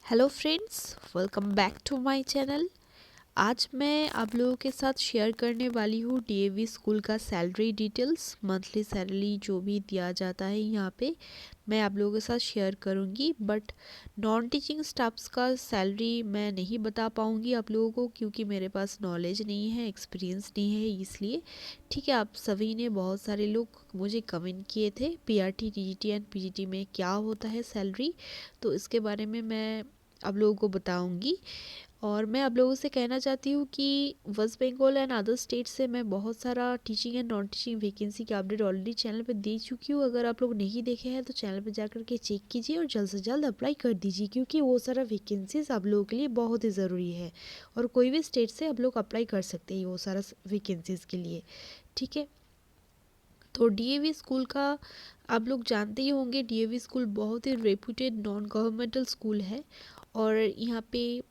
Hello friends, welcome back to my channel. आज मैं आप लोगों के साथ शेयर करने वाली हूँ डीएवी स्कूल का सैलरी डिटेल्स। मंथली सैलरी जो भी दिया जाता है यहाँ पे मैं आप लोगों के साथ शेयर करूँगी, बट नॉन टीचिंग स्टाफ्स का सैलरी मैं नहीं बता पाऊँगी आप लोगों को, क्योंकि मेरे पास नॉलेज नहीं है, एक्सपीरियंस नहीं है इसलिए। ठीक है, आप सभी ने बहुत सारे लोग मुझे कमेंट किए थे पीआरटी, टीजीटी एंड पीजीटी में क्या होता है सैलरी, तो इसके बारे में मैं आप लोगों को बताऊंगी। और मैं आप लोगों से कहना चाहती हूँ कि West Bengal and other state से मैं बहुत सारा teaching and non teaching vacancy के अपडेट ऑलरेडी चैनल पे दे चुकी हूँ। अगर आप लोग नहीं देखे हैं तो चैनल पे जाकर के चेक कीजिए और जल्द से जल्द अप्लाई कर दीजिए, क्योंकि वो सारा वैकेंसीज आप लोगों के लिए बहुत ही ज़रूरी है और कोई भी स्टेट से आप लोग अप्लाई कर सकते हैं वो सारा वैकेंसीज़ के लिए। ठीक है, तो डीएवी स्कूल का आप लोग जानते ही होंगे, डीएवी स्कूल बहुत ही रेप्यूटेड नॉन गवर्नमेंटल स्कूल है और यहाँ पे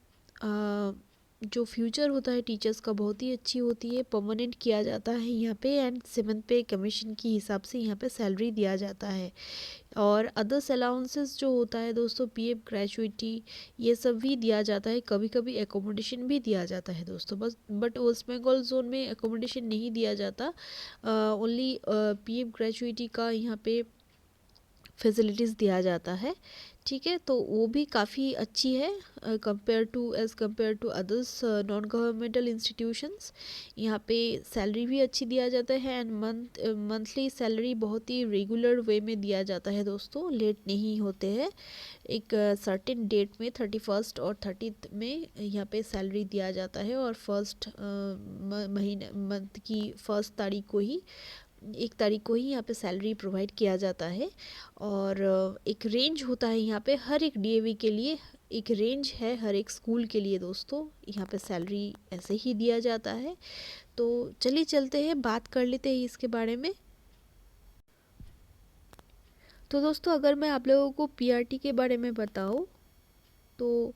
जो फ्यूचर होता है टीचर्स का बहुत ही अच्छी होती है, परमानेंट किया जाता है यहाँ पे एंड 7th पे कमीशन की हिसाब से यहाँ पे सैलरी दिया जाता है। और अदर्स अलाउंसेस जो होता है दोस्तों, पीएफ ग्रेजुएटी ये सब भी दिया जाता है, कभी कभी एकोमोडेशन भी दिया जाता है दोस्तों। बस बट वेस्ट बंगाल जोन में एकोमोडेशन नहीं दिया जाता, ओनली पीएफ ग्रेजुएटी का यहाँ पे फैसिलिटीज़ दिया जाता है। ठीक है, तो वो भी काफ़ी अच्छी है compare to others non governmental institutions. यहाँ पे सैलरी भी अच्छी दिया जाता है एंड मंथली सैलरी बहुत ही रेगुलर वे में दिया जाता है दोस्तों, लेट नहीं होते हैं। एक सर्टेन डेट में 31st और 30th में यहाँ पे सैलरी दिया जाता है और फर्स्ट महीने मंथ की फर्स्ट तारीख को ही 1 तारीख को ही यहाँ पे सैलरी प्रोवाइड किया जाता है। और एक रेंज होता है यहाँ पे हर एक डीएवी के लिए, एक रेंज है हर एक स्कूल के लिए दोस्तों, यहाँ पे सैलरी ऐसे ही दिया जाता है। तो चलिए चलते हैं, बात कर लेते हैं इसके बारे में। तो दोस्तों अगर मैं आप लोगों को पीआरटी के बारे में बताऊँ तो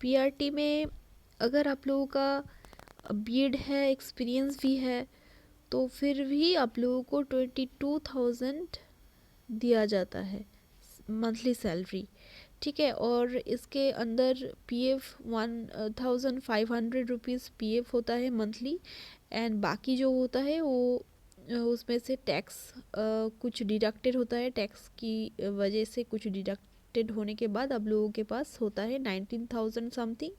पीआरटी में अगर आप लोगों का बीएड है, एक्सपीरियंस भी है, तो फिर भी आप लोगों को 22,000 दिया जाता है मंथली सैलरी। ठीक है, और इसके अंदर पीएफ 1,500 रुपीज़ पीएफ होता है मंथली एंड बाकी जो होता है वो उसमें से टैक्स कुछ डिडक्टेड होता है, टैक्स की वजह से कुछ डिडक्टेड होने के बाद आप लोगों के पास होता है 19,000 समथिंग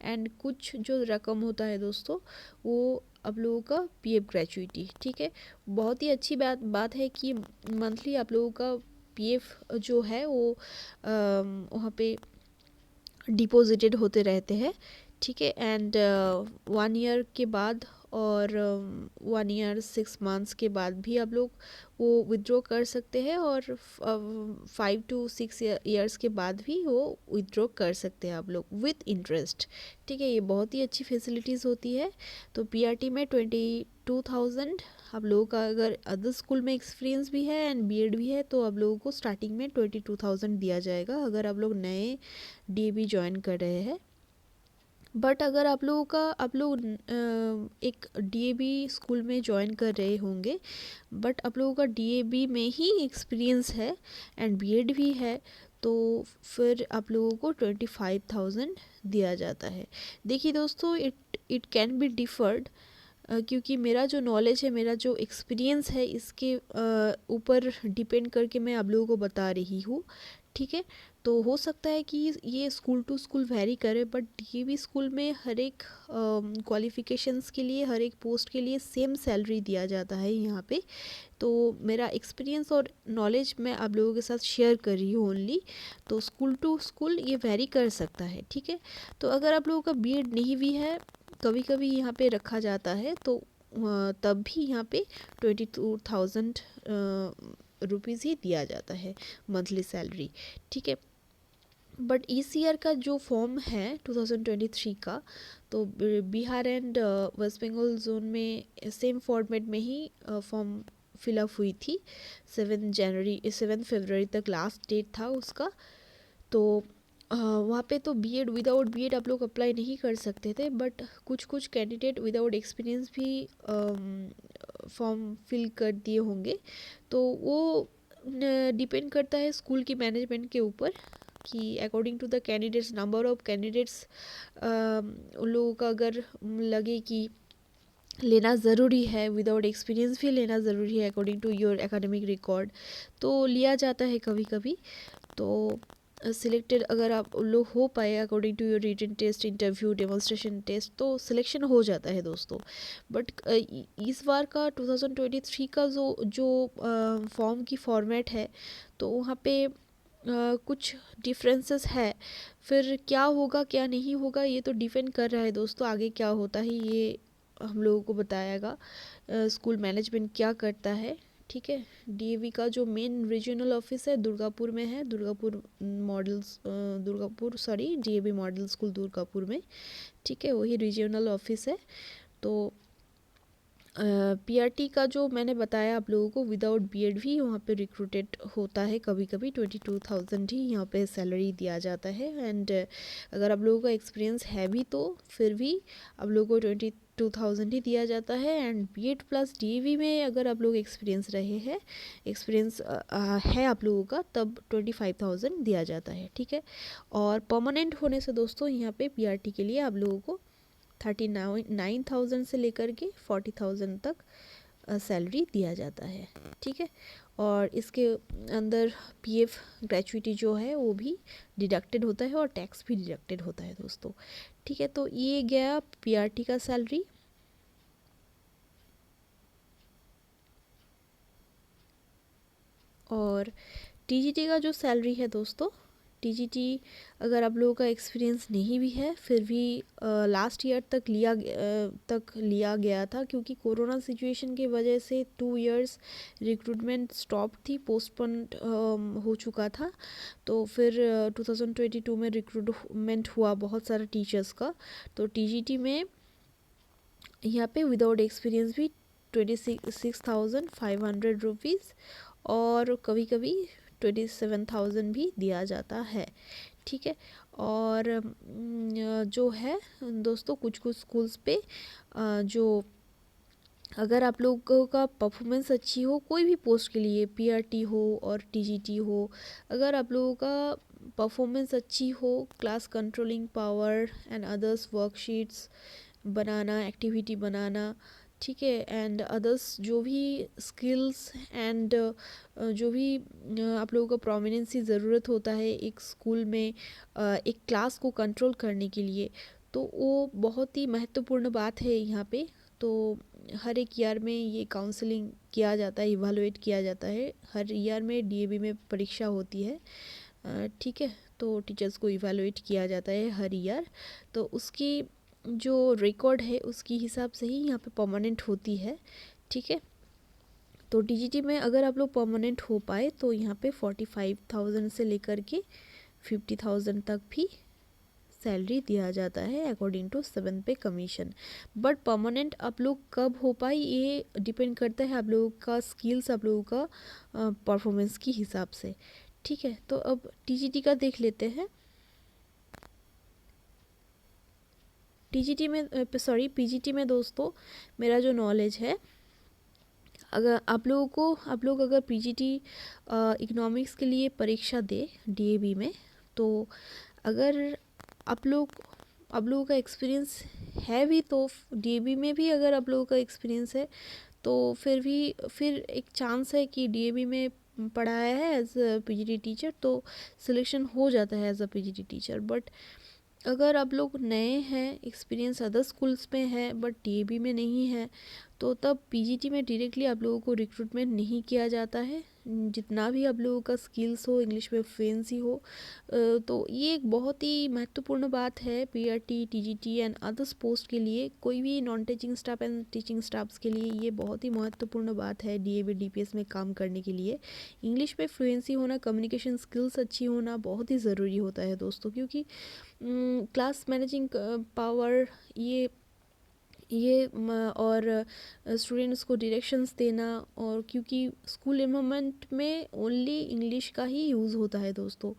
एंड कुछ जो रकम होता है दोस्तों वो आप लोगों का पीएफ ग्रेचुइटी। ठीक है, बहुत ही अच्छी बात है कि मंथली आप लोगों का पीएफ जो है वो वहाँ पे डिपॉजिटेड होते रहते हैं। ठीक है, एंड 1 ईयर के बाद और 1 ईयर 6 मंथ्स के बाद भी आप लोग वो विड्रॉ कर सकते हैं और 5 to 6 ईयर्स के बाद भी वो विड्रॉ कर सकते हैं आप लोग विथ इंटरेस्ट। ठीक है, ये बहुत ही अच्छी फैसिलिटीज़ होती है। तो पीआरटी में 22,000 आप लोगों का अगर अदर स्कूल में एक्सपीरियंस भी है एंड बीएड भी है तो आप लोगों को स्टार्टिंग में 22,000 दिया जाएगा अगर आप लोग नए डीएवी ज्वाइन कर रहे हैं। बट अगर आप लोग एक डीएवी स्कूल में ज्वाइन कर रहे होंगे बट आप लोगों का डीएवी में ही एक्सपीरियंस है एंड बीएड भी है, तो फिर आप लोगों को 25,000 दिया जाता है। देखिए दोस्तों, इट कैन बी डिफर्ड, क्योंकि मेरा जो नॉलेज है, मेरा जो एक्सपीरियंस है, इसके ऊपर डिपेंड करके मैं आप लोगों को बता रही हूँ। ठीक है, तो हो सकता है कि ये स्कूल टू स्कूल वेरी करे, बट डीएवी स्कूल में हर एक क्वालिफ़िकेशंस के लिए, हर एक पोस्ट के लिए सेम सैलरी दिया जाता है यहाँ पे। तो मेरा एक्सपीरियंस और नॉलेज मैं आप लोगों के साथ शेयर कर रही हूँ ओनली, तो स्कूल टू स्कूल ये वेरी कर सकता है। ठीक है, तो अगर आप लोगों का बीएड नहीं भी है, कभी कभी यहाँ पे रखा जाता है, तो तब भी यहाँ पे 22,000 रुपीज़ ही दिया जाता है मंथली सैलरी। ठीक है, बट इस ईयर का जो फॉर्म है 2023 का, तो Bihar and West Bengal zone में सेम फॉर्मेट में ही फॉर्म फिलअप हुई थी। 7 फरवरी तक लास्ट डेट था उसका। तो वहाँ पे तो बीएड विदाउट बीएड आप लोग अप्लाई नहीं कर सकते थे, बट कुछ कुछ कैंडिडेट विदाउट एक्सपीरियंस भी फॉर्म फिल कर दिए होंगे। तो वो डिपेंड करता है स्कूल की मैनेजमेंट के ऊपर कि according to the candidates, number of candidates उन लोगों का अगर लगे कि लेना ज़रूरी है, विदाउट एक्सपीरियंस भी लेना ज़रूरी है according to your academic record, तो लिया जाता है कभी कभी। तो सिलेक्टेड अगर आप लोग हो पाए according to your written test, interview, demonstration test, तो सिलेक्शन हो जाता है दोस्तों। बट इस बार का 2023 का जो फॉर्म की फॉर्मेट है, तो वहाँ पे कुछ डिफरेंसेस है। फिर क्या होगा क्या नहीं होगा ये तो डिपेंड कर रहा है दोस्तों, आगे क्या होता है ये हम लोगों को बताएगा स्कूल मैनेजमेंट क्या करता है। ठीक है, डीएवी का जो मेन रीजनल ऑफिस है दुर्गापुर में है, डीएवी मॉडल स्कूल दुर्गापुर में। ठीक है, वही रीजनल ऑफिस है। तो पीआरटी का जो मैंने बताया आप लोगों को, विदाउट बीएड भी वहाँ पे रिक्रूटेड होता है कभी कभी। 22,000 ही यहाँ पे सैलरी दिया जाता है। एंड अगर आप लोगों का एक्सपीरियंस है भी तो फिर भी आप लोगों को 22,000 ही दिया जाता है। एंड बीएड प्लस डीएवी में अगर आप लोग एक्सपीरियंस है आप लोगों का, तब 25,000 दिया जाता है। ठीक है, और परमानेंट होने से दोस्तों यहाँ पे पीआरटी के लिए आप लोगों को 39,000 से लेकर के 40,000 तक सैलरी दिया जाता है। ठीक है, और इसके अंदर पीएफ ग्रेचुइटी जो है वो भी डिडक्टेड होता है और टैक्स भी डिडक्टेड होता है दोस्तों। ठीक है, तो ये गया पीआरटी का सैलरी। और टीजीटी का जो सैलरी है दोस्तों, टीजीटी अगर आप लोगों का एक्सपीरियंस नहीं भी है फिर भी लास्ट ईयर तक लिया गया था, क्योंकि कोरोना सिचुएशन की वजह से 2 इयर्स रिक्रूटमेंट स्टॉप थी, पोस्टपोन हो चुका था। तो फिर 2022 में रिक्रूटमेंट हुआ बहुत सारे टीचर्स का। तो टीजीटी में यहाँ पे विदाउट एक्सपीरियंस भी 26,500 रुपीज़ और कभी कभी 27,000 भी दिया जाता है। ठीक है, और जो है दोस्तों कुछ स्कूल्स पे जो अगर आप लोगों का परफॉर्मेंस अच्छी हो कोई भी पोस्ट के लिए, पीआरटी हो और टीजीटी हो, अगर आप लोगों का परफॉर्मेंस अच्छी हो, class controlling power and others worksheets बनाना, एक्टिविटी बनाना, ठीक है, एंड अदर्स जो भी स्किल्स एंड जो भी आप लोगों का प्रोमिनेंसी ज़रूरत होता है एक स्कूल में एक क्लास को कंट्रोल करने के लिए, तो वो बहुत ही महत्वपूर्ण बात है यहाँ पे। तो हर एक ईयर में ये काउंसलिंग किया जाता है, इवालुएट किया जाता है। हर ईयर में डीएवी में परीक्षा होती है। ठीक है, तो टीचर्स को इवालुएट किया जाता है हर ईयर। तो उसकी जो रिकॉर्ड है उसकी हिसाब से ही यहाँ पे परमानेंट होती है। ठीक है, तो टीजीटी में अगर आप लोग परमानेंट हो पाए तो यहाँ पे 45,000 से लेकर के 50,000 तक भी सैलरी दिया जाता है अकॉर्डिंग टू 7 पे कमीशन। बट परमानेंट आप लोग कब हो पाए ये डिपेंड करता है आप लोगों का स्किल्स, आप लोगों का परफॉर्मेंस की हिसाब से। ठीक है, तो अब टीजीटी का देख लेते हैं। पीजीटी में दोस्तों मेरा जो नॉलेज है, अगर आप लोग अगर पीजीटी इकोनॉमिक्स के लिए परीक्षा दे डीएवी में, तो अगर आप लोगों का एक्सपीरियंस है भी तो डीएवी में भी अगर आप लोगों का एक्सपीरियंस है तो फिर एक चांस है कि डीएवी में पढ़ाया है एज अ पीजीटी टीचर तो सिलेक्शन हो जाता है as a PGT teacher. But अगर आप लोग नए हैं, एक्सपीरियंस अदर स्कूल्स में है बट डीएवी में नहीं है, तो तब पीजीटी में डायरेक्टली आप लोगों को रिक्रूटमेंट नहीं किया जाता है। जितना भी आप लोगों का स्किल्स हो, इंग्लिश में फ्लुएंसी हो, तो ये एक बहुत ही महत्वपूर्ण बात है PRT, TGT and others post के लिए। कोई भी non teaching staff and teaching staffs के लिए ये बहुत ही महत्वपूर्ण बात है डीएवी डीपीएस में काम करने के लिए। इंग्लिश में फ्लुएंसी होना, कम्युनिकेशन स्किल्स अच्छी होना बहुत ही ज़रूरी होता है दोस्तों, क्योंकि क्लास मैनेजिंग पावर और स्टूडेंट्स को डायरेक्शंस देना, और क्योंकि स्कूल एनवायरनमेंट में ओनली इंग्लिश का ही यूज़ होता है दोस्तों,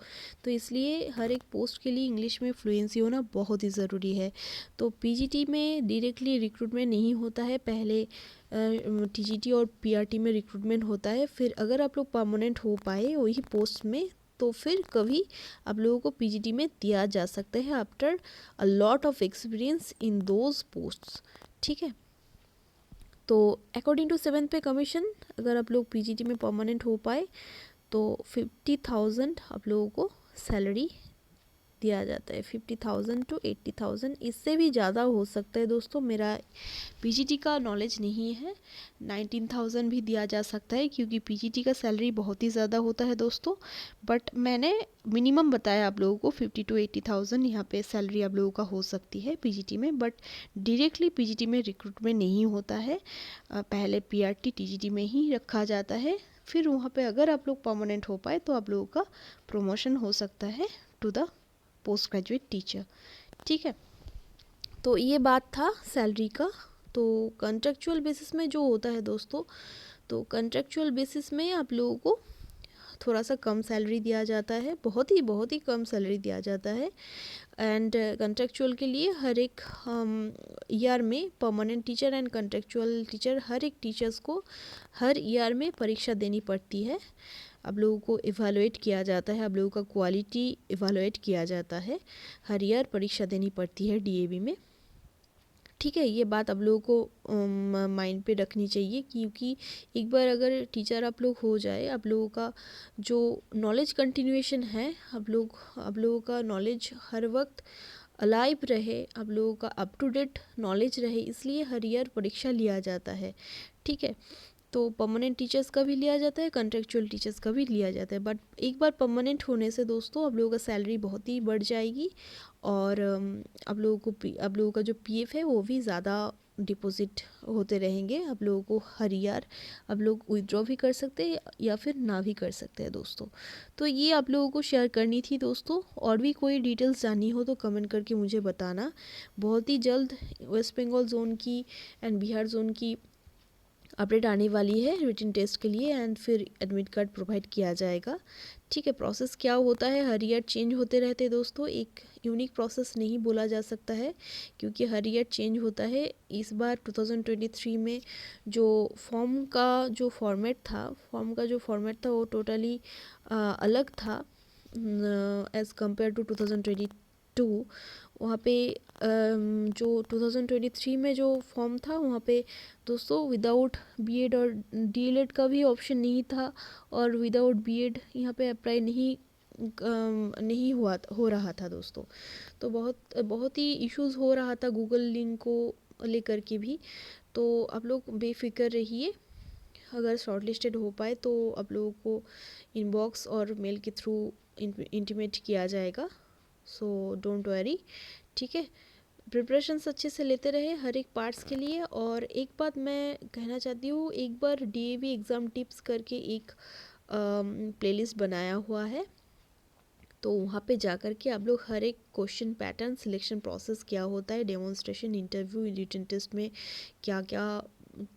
तो इसलिए हर एक पोस्ट के लिए इंग्लिश में फ्लुएंसी होना बहुत ही ज़रूरी है। तो पीजीटी में डायरेक्टली रिक्रूटमेंट नहीं होता है, पहले टीजीटी और पीआरटी में रिक्रूटमेंट होता है। फिर अगर आप लोग परमानेंट हो पाए वही पोस्ट में तो फिर कभी आप लोगों को पीजीटी में दिया जा सकता है after a lot of experience in those posts. ठीक है, तो अकॉर्डिंग टू 7th पे कमीशन अगर आप लोग पीजीटी में परमानेंट हो पाए तो 50,000 आप लोगों को सैलरी दिया जाता है, 50,000 to 80,000, इससे भी ज़्यादा हो सकता है दोस्तों। मेरा पीजीटी का नॉलेज नहीं है, 19,000 भी दिया जा सकता है क्योंकि पीजीटी का सैलरी बहुत ही ज़्यादा होता है दोस्तों। बट मैंने मिनिमम बताया आप लोगों को 50 to 80,000 यहाँ पे सैलरी आप लोगों का हो सकती है पीजीटी में। बट डायरेक्टली पीजीटी में रिक्रूटमेंट नहीं होता है, पहले पीआरटी टीजीटी में ही रखा जाता है, फिर वहाँ पे अगर आप लोग परमानेंट हो पाए तो आप लोगों का प्रमोशन हो सकता है to the post graduate teacher. ठीक है, तो ये बात था सैलरी का। तो कॉन्ट्रेक्चुअल बेसिस में जो होता है दोस्तों, तो कॉन्ट्रेक्चुअल बेसिस में आप लोगों को थोड़ा सा कम सैलरी दिया जाता है, बहुत ही कम सैलरी दिया जाता है। एंड कॉन्ट्रेक्चुअल के लिए हर एक ईयर में permanent teacher and contractual teacher हर एक टीचर्स को हर ईयर में परीक्षा देनी पड़ती है। आप लोगों को इवैल्यूएट किया जाता है, आप लोगों का क्वालिटी इवैल्यूएट किया जाता है, हर ईयर परीक्षा देनी पड़ती है डीएवी में। ठीक है, ये बात आप लोगों को माइंड पे रखनी चाहिए क्योंकि एक बार अगर टीचर आप लोग हो जाए, आप लोगों का जो नॉलेज कंटिन्यूएशन है, आप लोगों का नॉलेज हर वक्त अलाइव रहे, आप लोगों का अप टू डेट नॉलेज रहे, इसलिए हर ईयर परीक्षा लिया जाता है। ठीक है, तो परमानेंट टीचर्स का भी लिया जाता है, कॉन्ट्रेक्चुअल टीचर्स का भी लिया जाता है। बट एक बार परमानेंट होने से दोस्तों आप लोगों का सैलरी बहुत ही बढ़ जाएगी और आप लोगों का जो पीएफ है वो भी ज़्यादा डिपॉजिट होते रहेंगे। आप लोगों को हर ईयर आप लोग विथड्रॉ भी कर सकते हैं या फिर ना भी कर सकते हैं दोस्तों। तो ये आप लोगों को शेयर करनी थी दोस्तों। और भी कोई डिटेल्स जाननी हो तो कमेंट करके मुझे बताना। बहुत ही जल्द वेस्ट बंगाल जोन की एंड बिहार जोन की अपडेट आने वाली है रिटन टेस्ट के लिए एंड फिर एडमिट कार्ड प्रोवाइड किया जाएगा। ठीक है, प्रोसेस क्या होता है, हर ईयर चेंज होते रहते हैं दोस्तों, एक यूनिक प्रोसेस नहीं बोला जा सकता है क्योंकि हर ईयर चेंज होता है। इस बार 2023 में जो फॉर्म का जो फॉर्मेट था वो टोटली अलग था एज़ कम्पेयर टू 2022। वहाँ पे जो 2023 में जो फॉर्म था वहाँ पे दोस्तों विदाउट बीएड और डीएलएड का भी ऑप्शन नहीं था और विदाउट बीएड यहाँ पे अप्लाई नहीं हो रहा था दोस्तों। तो बहुत ही इश्यूज़ हो रहा था गूगल लिंक को लेकर के भी। तो आप लोग बेफिक्र रहिए, अगर शॉर्टलिस्टेड हो पाए तो आप लोगों को इनबॉक्स और मेल के थ्रू इंटीमेट किया जाएगा। So don't worry. ठीक है, प्रिपरेशंस अच्छे से लेते रहे हर एक पार्ट्स के लिए। और एक बात मैं कहना चाहती हूँ, एक बार डीएवी एग्ज़ाम टिप्स करके एक प्लेलिस्ट बनाया हुआ है, तो वहाँ पे जा कर के आप लोग हर एक क्वेश्चन पैटर्न, सिलेक्शन प्रोसेस क्या होता है, डेमोन्स्ट्रेशन, इंटरव्यू, रिटन टेस्ट में क्या क्या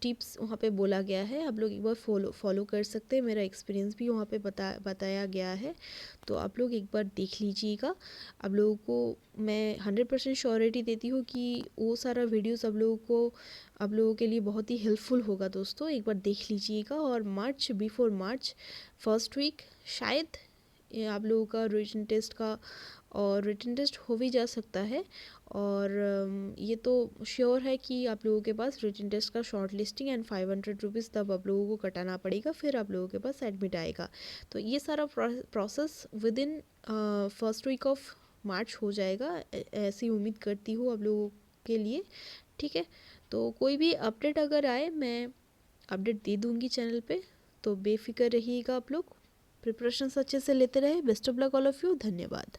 टिप्स वहाँ पे बोला गया है, आप लोग एक बार फॉलो कर सकते हैं। मेरा एक्सपीरियंस भी वहाँ पे बताया गया है, तो आप लोग एक बार देख लीजिएगा। आप लोगों को मैं 100% श्योरिटी देती हूँ कि वो सारा वीडियोस आप लोगों के लिए बहुत ही हेल्पफुल होगा दोस्तों। एक बार देख लीजिएगा। और बिफोर मार्च फर्स्ट वीक शायद आप लोगों का रिटन टेस्ट हो भी जा सकता है। और ये तो श्योर है कि आप लोगों के पास रिटन टेस्ट का शॉर्ट लिस्टिंग एंड 500 रुपीज़ तब आप लोगों को कटाना पड़ेगा, फिर आप लोगों के पास एडमिट आएगा। तो ये सारा process within first week of March हो जाएगा, ऐसी उम्मीद करती हूँ आप लोगों के लिए। ठीक है, तो कोई भी अपडेट अगर आए मैं अपडेट दे दूँगी चैनल पे, तो बेफिक्र रहिएगा आप लोग। प्रिपरेशंस अच्छे से लेते रहे। Best of luck all of you. धन्यवाद।